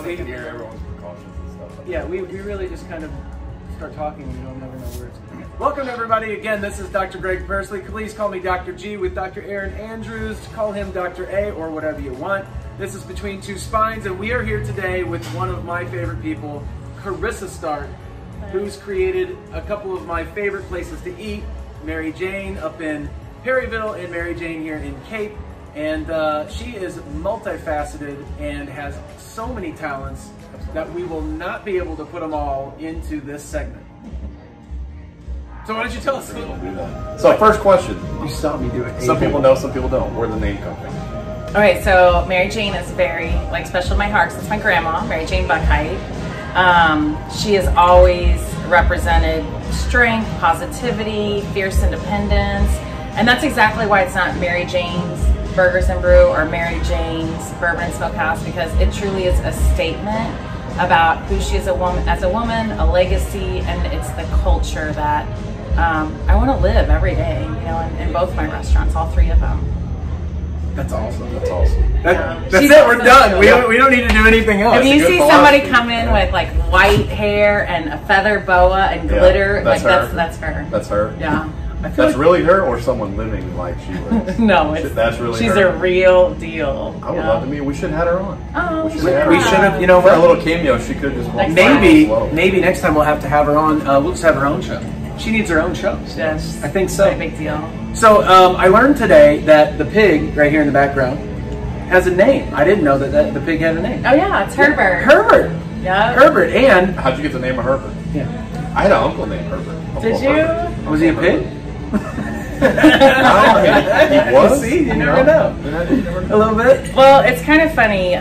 we can hear everyone's precautions and stuff. Yeah, we really just kind of start talking and you'll never know where it's going. Welcome everybody. Again, this is Dr. Greg Persley. Please call me Dr. G with Dr. Aaron Andrews. Call him Dr. A or whatever you want. This is Between Two Spines, and we are here today with one of my favorite people, CARISA STARK, who's created a couple of my favorite places to eat. Mary Jane up in Perryville and Mary Jane here in Cape. And she is multifaceted and has so many talents that we will not be able to put them all into this segment. So why don't you tell us a little bit? So first question. You saw me do it. Some people know, some people don't. Where did the name come from? Okay, so Mary Jane is very special to my heart since my grandma, Mary Jane Buchheit. She has always represented strength, positivity, fierce independence, and that's exactly why it's not Mary Jane's Burgers and Brew or Mary Jane's Bourbon Smokehouse, because it truly is a statement about who she is as a woman, a legacy, and it's the culture that I want to live every day, you know, in both my restaurants, all three of them. That's awesome. That's awesome. That's it. We're done. We don't need to do anything else. If you see somebody come in with like white hair and a feather boa and glitter, that's like her. that's her. That's her. Yeah. That's really her, or someone living like she lives? No, that's really she's her. a real deal. I would love to meet. We should have her on. Oh, we should have. You know for what? a little cameo, she could just walk maybe next time we'll have to have her on. We'll just have her own show. She needs her own show. Yes, I think so. No big deal. So I learned today that the pig right here in the background has a name. I didn't know that the pig had a name. Oh yeah, it's Herbert. Herbert. Yeah. Herbert. And how'd you get the name of Herbert? Yeah. I had an uncle named Herbert. Did you? Herbert. Was he a pig? He was. See, you never know. A little bit. Well, it's kind of funny.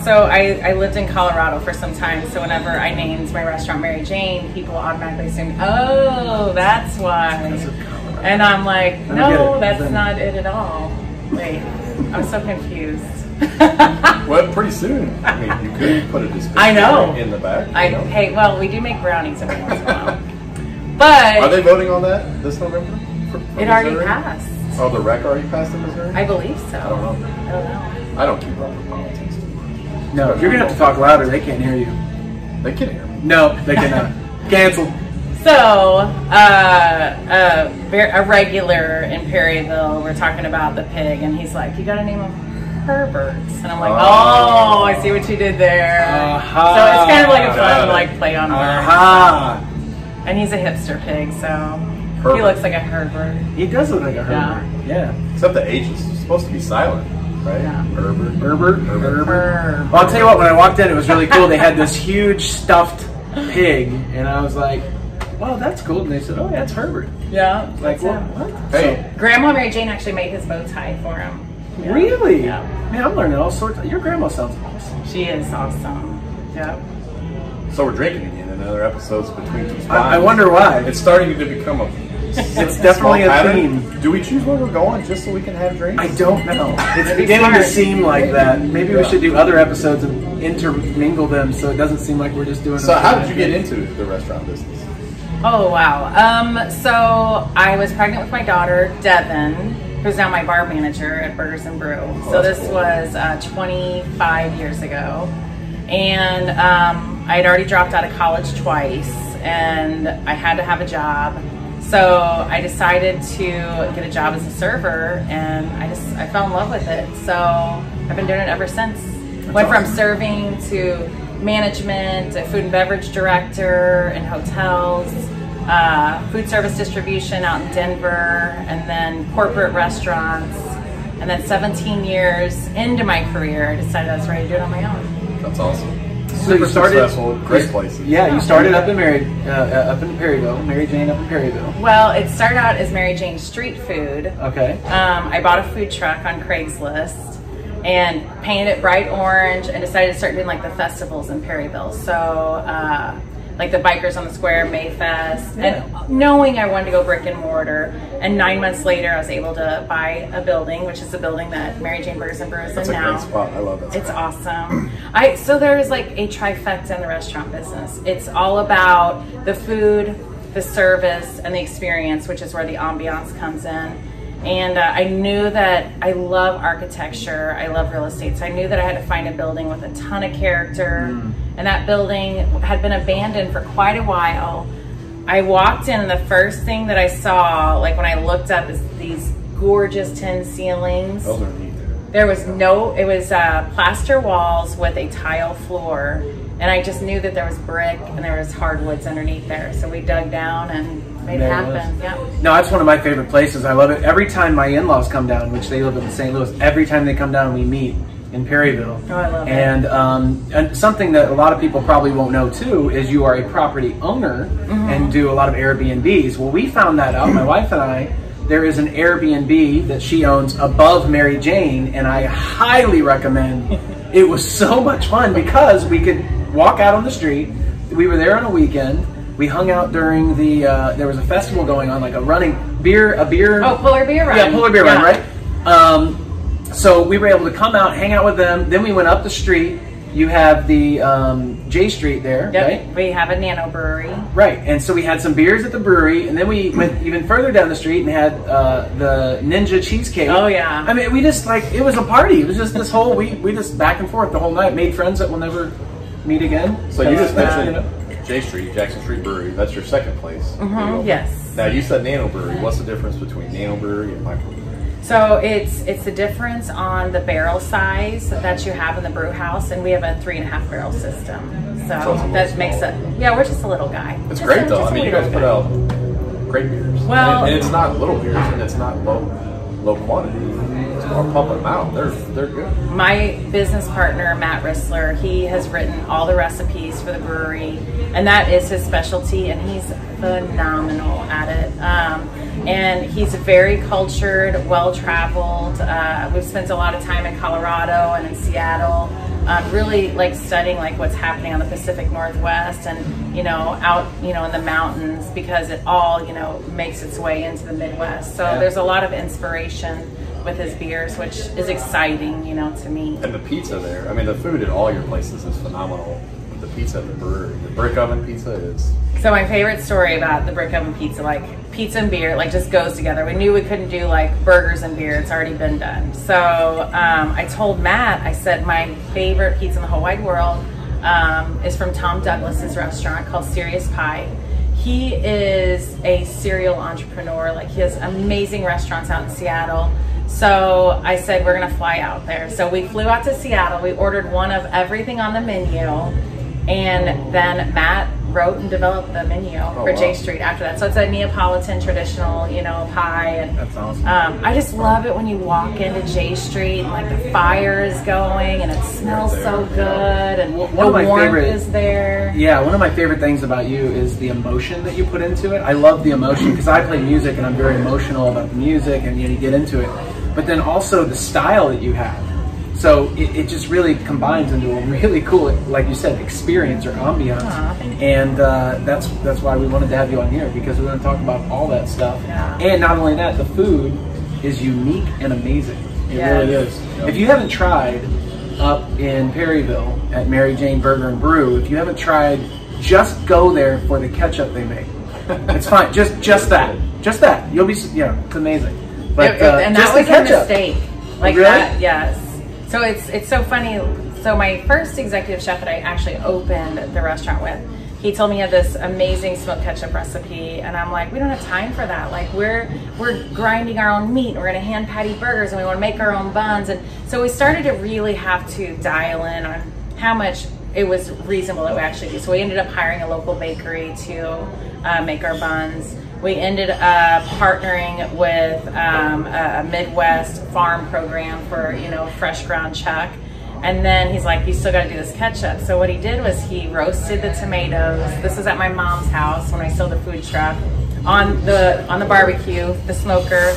So I lived in Colorado for some time. So whenever I named my restaurant Mary Jane, people automatically assume, oh, that's why. And I'm like, no, that's not it at all. Wait, I'm so confused. Well, pretty soon. I mean, you could put a dispensary in the back. Hey, well, we do make brownies every once in a while. But are they voting on that this November? It already passed. Oh, the rec already passed in Missouri? I believe so. I don't know. I don't keep up with politics too much. No, you're gonna have to talk louder. They can't hear you. They can hear me. No, they cannot. Canceled. So, a regular in Perryville, we're talking about the pig, and he's like, "You got to name him Herbert." And I'm like, "Oh, I see what you did there." So it's kind of like a fun play on words. And he's a hipster pig, so. Herbert. He looks like a Herbert. He does look like a Herbert. Yeah. Except the H is supposed to be silent, right? Yeah. Herbert. Well, I'll tell you what, when I walked in, it was really cool. They had this huge stuffed pig, and I was like, wow, that's cool. And they said, oh, yeah, it's Herbert. Yeah. Like, what? Hey. So, Grandma Mary Jane actually made his bow tie for him. Yeah. Really? Yeah. Man, I'm learning all sorts of... Your grandma sounds awesome. She is awesome. Yep. So we're drinking again in other episodes Between Two Spines. I wonder why. It's starting to become a... It's definitely a theme. Do we choose where we're going just so we can have drinks? I don't know. It's beginning to seem like that. Maybe we should do other episodes and intermingle them so it doesn't seem like we're just doing... So how did you get into the restaurant business? Oh, wow. So I was pregnant with my daughter, Devin, who's now my bar manager at Burgers and Brew. So this was 25 years ago. And I had already dropped out of college twice, and I had to have a job. So I decided to get a job as a server, and I fell in love with it. So I've been doing it ever since. Went from serving to management, a food and beverage director in hotels, food service distribution out in Denver, and then corporate restaurants. And then 17 years into my career, I decided I was ready to do it on my own. That's awesome. So you started successful, great places. Yeah, you started up in Perryville, Mary Jane up in Perryville. Well, it started out as Mary Jane Street Food. Okay. I bought a food truck on Craigslist and painted it bright orange and decided to start doing like the festivals in Perryville. So like the Bikers on the Square, Mayfest, and knowing I wanted to go brick and mortar. And 9 months later, I was able to buy a building, which is the building that Mary Jane Bourbon Smokehouse is in now. That's a great spot. I love that spot. It's awesome. So there's like a trifecta in the restaurant business. It's all about the food, the service, and the experience, which is where the ambiance comes in. And I knew that I love architecture, I love real estate, so I knew that I had to find a building with a ton of character, and that building had been abandoned for quite a while. I walked in and the first thing that I saw, like when I looked up, is these gorgeous tin ceilings. Those are neat. There was no, it was plaster walls with a tile floor, and I just knew that there was brick and there was hardwoods underneath there. So we dug down and made it happen. Yeah. No, that's one of my favorite places. I love it. Every time my in-laws come down, which they live in St. Louis, every time they come down, we meet in Perryville. Oh, I love it. And something that a lot of people probably won't know too is you are a property owner and do a lot of Airbnbs. Well, we found that out, my wife and I. There is an Airbnb that she owns above Mary Jane, and I highly recommend. It was so much fun because we could walk out on the street. We were there on a weekend. We hung out during the, there was a festival going on, like a beer. Oh, Polar Beer Run. Yeah, Polar Beer Run, right? So we were able to come out, hang out with them. Then we went up the street. You have the J Street there, right? We have a nano brewery. Right, and so we had some beers at the brewery, and then we went even further down the street and had the Ninja Cheesecake. Oh, yeah. I mean, we just, like, it was a party. It was just this whole, we just back and forth the whole night, made friends that will never meet again. So you just mentioned J Street, Jackson Street Brewery. That's your second place. Yes. Now, you said nano brewery. What's the difference between nano brewery and micro brewery? So it's the difference on the barrel size that you have in the brew house, and we have a 3.5 barrel system. So that makes it, yeah, we're just a little guy. It's great though. I mean, you guys put out great beers. Well, and it's not little beers, and it's not low quantity. It's more pumping them out. They're good. My business partner, Matthew Ruesler, he has written all the recipes for the brewery, and that is his specialty, and he's phenomenal at it. And he's very cultured, well-traveled. We've spent a lot of time in Colorado and in Seattle, really like studying like what's happening on the Pacific Northwest and, you know, out, you know, in the mountains, because it all, you know, makes its way into the Midwest. So there's a lot of inspiration with his beers, which is exciting, you know, to me. And the pizza there, I mean, the food at all your places is phenomenal. The pizza at the brewery, the brick oven pizza is... So my favorite story about the brick oven pizza, like pizza and beer, like just goes together. We knew we couldn't do like burgers and beer. It's already been done. So I told Matt, I said my favorite pizza in the whole wide world is from Tom Douglas's restaurant called Serious Pie. He is a serial entrepreneur. Like he has amazing restaurants out in Seattle. So I said, we're gonna fly out there. So we flew out to Seattle. We ordered one of everything on the menu. And then Matt wrote and developed the menu for J Street after that. So it's a Neapolitan traditional, you know, pie. And that's awesome. I just love it when you walk into J Street and like the fire is going and it smells so good and the warmth is there. Yeah, one of my favorite things about you is the emotion that you put into it. I love the emotion because I play music and I'm very emotional about the music and you get into it. But then also the style that you have. So it just really combines into a really cool, like you said, experience or ambiance. And that's why we wanted to have you on here, because we're going to talk about all that stuff. Yeah. And not only that, the food is unique and amazing. It really is. Yep. If you haven't tried up in Perryville at Mary Jane Bourbon Brew, if you haven't tried, just go there for the ketchup they make. It's fine. Just that. You'll be, yeah, it's amazing. But and that was a mistake. Like really? That, yes. So it's so funny. So my first executive chef that I actually opened the restaurant with, he told me he had this amazing smoked ketchup recipe, and I'm like, we don't have time for that. Like we're grinding our own meat, and we're gonna hand patty burgers, and we want to make our own buns. And so we started to really have to dial in on how much it was reasonable that we actually do. So we ended up hiring a local bakery to make our buns. We ended up partnering with a Midwest farm program for, you know, fresh ground chuck. And then he's like, you still got to do this ketchup. So what he did was he roasted the tomatoes. This was at my mom's house when I sold the food truck. On the barbecue, the smoker,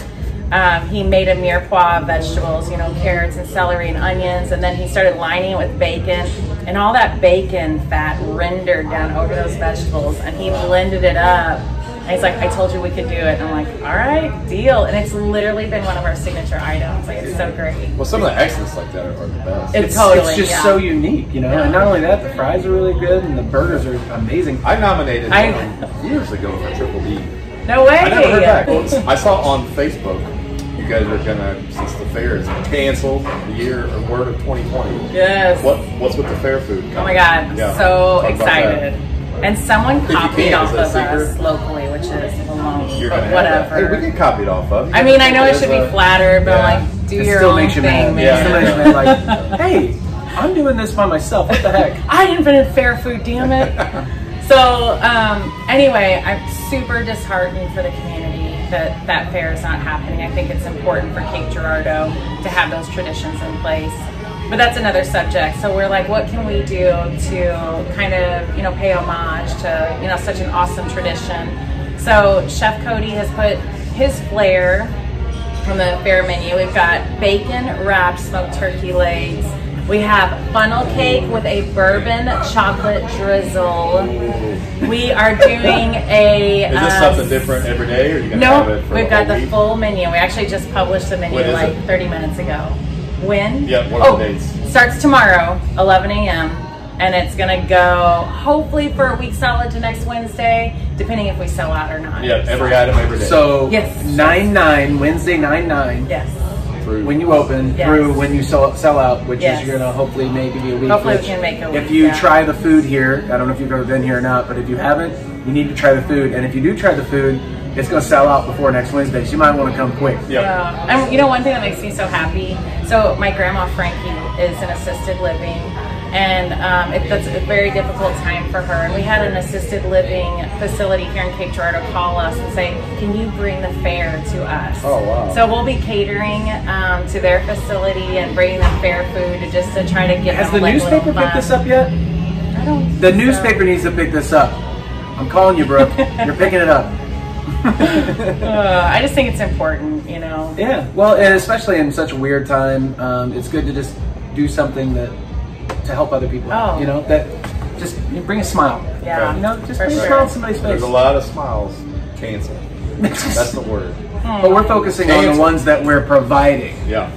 he made a mirepoix of vegetables, you know, carrots and celery and onions. And then he started lining it with bacon. And all that bacon fat rendered down over those vegetables. And he blended it up. And he's like, I told you we could do it. And I'm like, all right, deal. And it's literally been one of our signature items. Like, it's so great. Well, some of the accents like that are the best. It's just so unique, you know. And not only that, the fries are really good and the burgers are amazing. I nominated years ago for Triple D. No way. I never heard back. Well, I saw on Facebook you guys are gonna, since the fair is canceled, the year or word of 2020. Yes. What's with the fair food coming? Oh my God, Yeah. so Talk about excited. And someone If you copied can, off is of that a us secret? locally, which is alone, You're but gonna have that. whatever. Hey, we get copied off of. I mean, I know I should be flattered, but Yeah. like, do It your still own makes you thing, mad. man. Yeah. Still makes you mad, like, hey, I'm doing this by myself. What the heck? I invented fair food, damn it. So anyway, I'm super disheartened for the community that that fair is not happening. I think it's important for Cape Girardeau to have those traditions in place. But that's another subject. So we're like, what can we do to kind of, you know, pay homage to, you know, such an awesome tradition? So Chef Cody has put his flair on the fair menu. We've got bacon wrapped smoked turkey legs. We have funnel cake with a bourbon chocolate drizzle. We are doing a... Is this something different every day, or are you going to have it for we've got the week? full menu. We actually just published the menu When is like it? 30 minutes ago. When? Yeah, what are the dates? Starts tomorrow, 11 a.m. And it's going to go hopefully for a week solid to next Wednesday, depending if we sell out or not. Yeah, every item every day. So Yes. 9/9, Wednesday 9/9. Yes. Through. When you open, Yes. through when you sell out, which Yes. is you're gonna hopefully maybe be a week. Hopefully we which can make a If week, you yeah. try the food here, I don't know if you've ever been here or not, but if you haven't, you need to try the food. And if you do try the food, it's gonna sell out before next Wednesday, so you might want to come quick. Yep. Yeah. And you know, one thing that makes me so happy, so my grandma Frankie is in assisted living, and that's a very difficult time for her. And we had an assisted living facility here in Cape Girardeau call us and say, can you bring the fair to us? Oh, wow. So we'll be catering to their facility and bringing them fair food just to try to give Has them the like newspaper little picked this fun. up yet? I don't The think newspaper so. needs to pick this up. I'm calling you, Brooke. You're picking it up. I just think it's important, you know. Yeah, well, and especially in such a weird time, it's good to just do something that to help other people. Oh. You know, that just bring a smile. Yeah, You know, just for bring a sure. smile on somebody's face. There's a lot of smiles canceled. That's the word. But we're focusing on the Cancel. ones that we're providing. Yeah.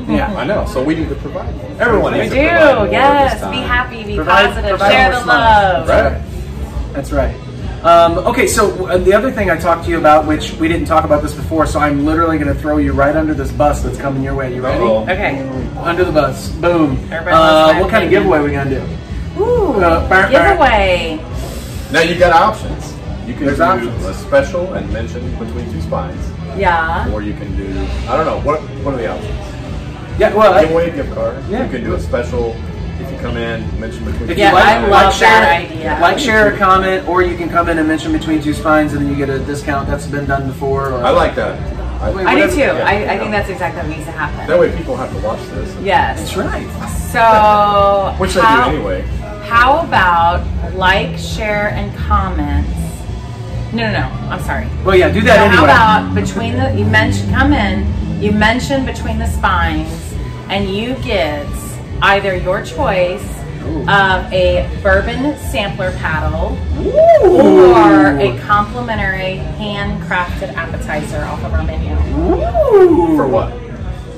Yeah. I know. So we need to provide more. Everyone We needs do, to provide more yes. this time. Be happy, be Provide- positive, provide share more the smiles. love. Right. That's right. Okay, so the other thing I talked to you about, which we didn't talk about this before, so I'm literally going to throw you right under this bus that's coming your way. You ready? Uh-oh. Okay. Under the bus. Boom. Everybody loves my What kind of opinion. giveaway we going to do? Ooh, Burr. giveaway. Now you got options. You can There's do options. a special and mention between two spines, Yeah. or you can do, I don't know, what are the options? Yeah, well, Give away a gift card. Yeah. You can do a special if you come in, mention between if two Yeah, you like, I love share, that idea. Like, share, a comment, or you can come in and mention between two spines, and then you get a discount. That's been done before. Or, I like that. I do whatever- too. yeah, I think that's exactly what needs to happen. That way people have to watch this. Yes. That's right. So, Which they do anyway. How about like, share, and comments? No, I'm sorry. Well, yeah, do that So anyway. how about between the, you mention, come in, you mention between the spines, and you get either your choice of a bourbon sampler paddle or a complimentary handcrafted appetizer off of our menu. Ooh. For what?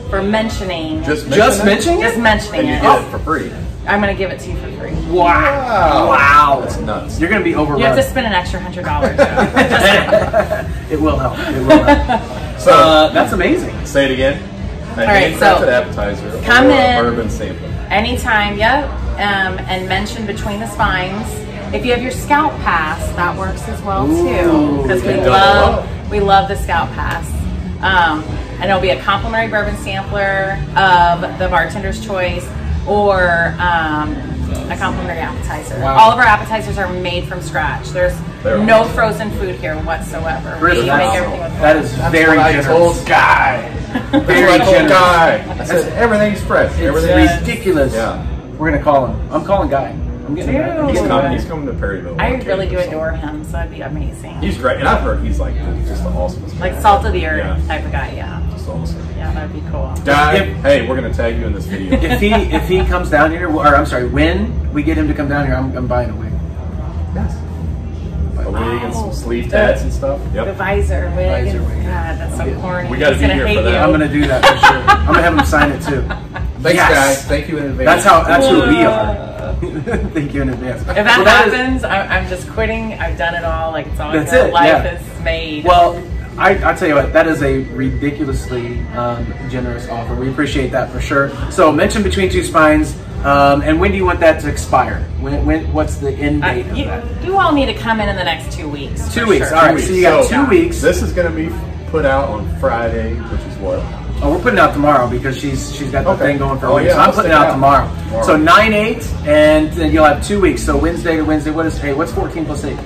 For mentioning, Just mentioning just it? mentioning And you it. get it for free. I'm gonna give it to you for free. Wow. Wow. That's nuts. You're going to be overrun. You have to spend an extra $100. It will help. It will help. So That's amazing. say it again. A right, handcrafted so appetizer come or in. a bourbon sampler. Anytime, yep. And mention between the spines. If you have your Scout Pass, that works as well too, because you double we love the Scout Pass. And it'll be a complimentary bourbon sampler of the bartender's choice, or a complimentary appetizer. Wow. All of our appetizers are made from scratch. There's They're no awesome. frozen food here whatsoever. Really? We Wow. make everything with That is very what I generous. told Guy. That's Very what I told generous. Guy. I said everything's fresh. It's Everything's ridiculous. Yeah. We're going to call him. I'm calling Guy. I'm getting him back. I'm Dude. getting him back. He's coming to Perryville. I on really do occasion, so. adore him, so that'd be amazing. He's great, and I've heard he's like just the awesomest. Like guy. salt of the earth Yeah. type of guy, yeah. Just awesome. Yeah, that'd be cool. Guy, If- hey, we're gonna tag you in this video. If he comes down here, or I'm sorry, when we get him to come down here, I'm buying a wig. Yes. A wig and Oh, some sleeve tats and stuff. The Yep. visor wig. Visor and- wig. God, that's so corny. We gotta He's be gonna here hate for that. you. I'm going to do that for sure. I'm going to have him sign it too. Thanks, Yes. guys. Thank you in advance. That's who we are. Thank you in advance. If that Well, that is- happens, I'm just quitting. I've done it all. Like it's all That's good. it, Life yeah. is made. Well, I tell you what, that is a ridiculously generous offer. We appreciate that for sure. So mention Between Two Spines, and when do you want that to expire? What's the end date of that? You all need to come in the next 2 weeks. 2 weeks, sure. all right. So you got 2 weeks. This is going to be put out on Friday, which is what? Oh, we're putting it out tomorrow because she's got the thing going for a week. Yeah, so I'm putting it out tomorrow. So 9/8, and then you'll have 2 weeks. So Wednesday to Wednesday. What's 14 plus 8?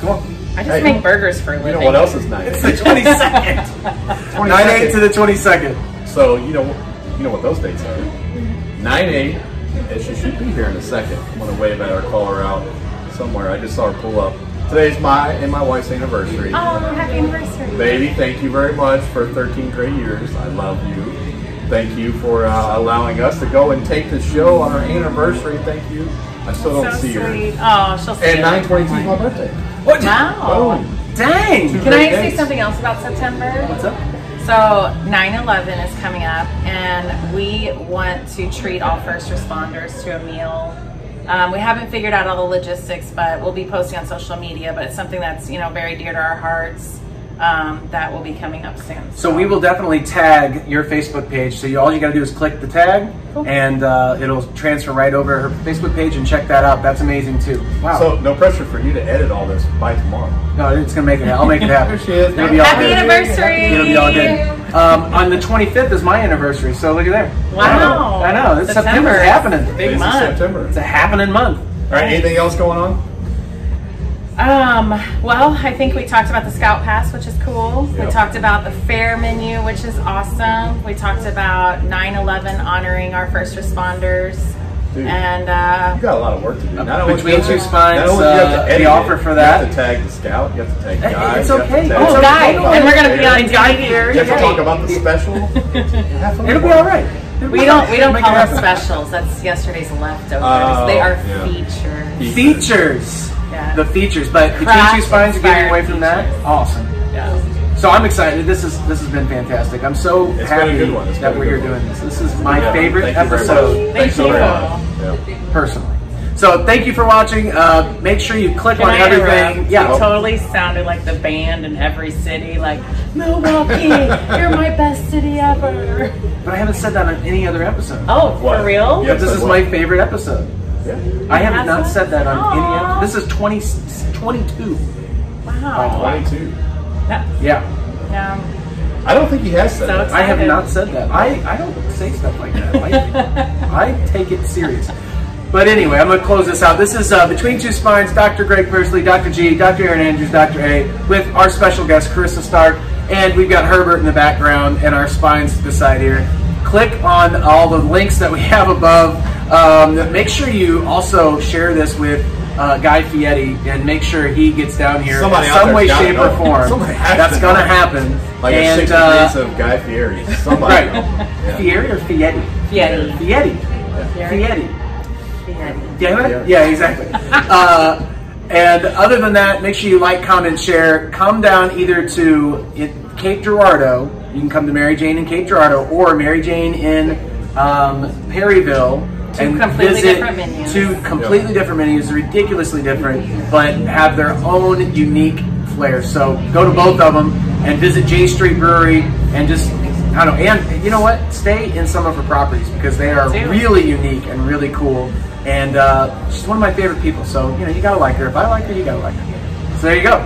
Come on. I just make burgers for a living. You know what else is 9/8? It's the 22nd. 9/8 to the 22nd. So you know what those dates are. 9/8, and she should be here in a second. I'm gonna wave at her, call her out somewhere. I just saw her pull up. Today's my and my wife's anniversary. Oh, happy anniversary. Baby, thank you very much for 13 great years. I love you. Thank you for allowing us to go and take the show on our anniversary. Thank you. I still don't see her. Oh, she'll see And you. 9/22 is my birthday. What? Wow. Boom. Dang. Can I say something else about September? What's up? So 9/11 is coming up, and we want to treat all first responders to a meal. We haven't figured out all the logistics, but we'll be posting on social media. But it's something that's very dear to our hearts. That will be coming up soon. So we will definitely tag your Facebook page. So all you got to do is click the tag, and it'll transfer right over her Facebook page, and check that out. That's amazing too. Wow. So no pressure for you to edit all this by tomorrow. No, it's gonna make it. I'll make it happen. There she is. It'll be all Happy good. anniversary! It'll be all good. On the 25th is my anniversary. So look at there. Wow. I know. It's September. It's happening. Big It's month. September. It's a happening month. All right. Anything else going on? Well, I think we talked about the Scout Pass, which is cool. Yep. We talked about the fair menu, which is awesome. We talked about 9/11 honoring our first responders. Dude, And you got a lot of work to do. Not only Between do you Two have to- Spines, not only do you have to edit the offer for you that. have to tag the scout. You have to tag Hey, guys. it's you have to okay. tag- Oh, oh, guys, okay. and we're gonna be on Guy here. You have to talk about the special. It'll be all right. We don't Make it call them happen. specials. That's yesterday's leftovers. Oh, They are yeah. features. Features. Yeah. The features, but Between Craft Two Spines, you're getting away from inspired that. Awesome. Yeah. So I'm excited. This has been fantastic. I'm so It's been a happy good one. It's that been a we're good here one. doing this. This is my Yeah, favorite thank you very episode. much. Thank so you. very much. Yeah. Personally. So thank you for watching. Make sure you click Can on I everything. interrupt? Yeah. You totally sounded like the band in every city, like Milwaukee, you're my best city ever. But I haven't said that on any other episode. Oh, What? for real? Yeah. But this is What? my favorite episode. Yeah. I have That's not it? said that on any Aw. episode. This is 22. Wow. 22. Yeah. Yeah. I don't think he has said So that. I have Excited. not said that. I don't say stuff like that. I take it serious. But anyway, I'm going to close this out. This is Between Two Spines, Dr. Greg Persley, Dr. G, Dr. Aaron Andrews, Dr. A, with our special guest, CARISA Stark, and we've got Herbert in the background and our spines beside here. Click on all the links that we have above. Make sure you also share this with Guy Fieri and make sure he gets down here Somebody in out some there's way, gotta shape, know. or form. Somebody has That's to going to know. happen. Like a 6 degrees of Guy Fieri. Somebody. Right. Yeah. Fieri or Fieri? Fieri. Fieri. Fieri. Fieri. Fieri. Yeah, exactly. And other than that, make sure you like, comment, share. Come down either to Cape Girardeau. You can come to Mary Jane in Cape Girardeau or Mary Jane in Perryville. Two completely different menus. Two completely different menus, ridiculously different, but have their own unique flair. So go to both of them and visit J Street Brewery and just, I don't know, and you know what? Stay in some of her properties because they are really unique and really cool. And she's one of my favorite people. So, you gotta like her. If I like her, you gotta like her. So there you go.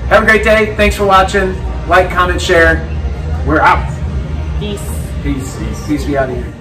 Have a great day. Thanks for watching. Like, comment, share. We're out. Peace. Peace. Peace. Be out of here.